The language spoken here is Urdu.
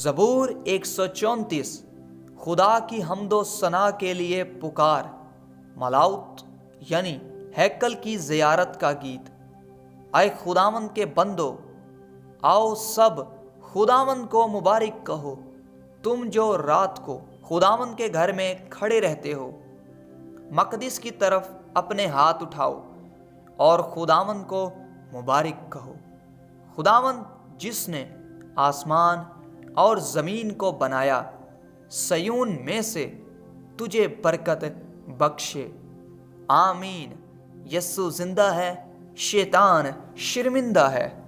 زبور 134 خدا کی حمد و ثنا کے لیے پکار، ملاوت یعنی ہیکل کی زیارت کا گیت۔ اے خداوند کے بندو، آؤ سب خداوند کو مبارک کہو، تم جو رات کو خداوند کے گھر میں کھڑے رہتے ہو۔ مقدس کی طرف اپنے ہاتھ اٹھاؤ اور خداوند کو مبارک کہو۔ خداوند جس نے آسمان اور زمین کو بنایا، سیون میں سے تجھے برکت بخشے۔ آمین۔ یسوع زندہ ہے، شیطان شرمندہ ہے۔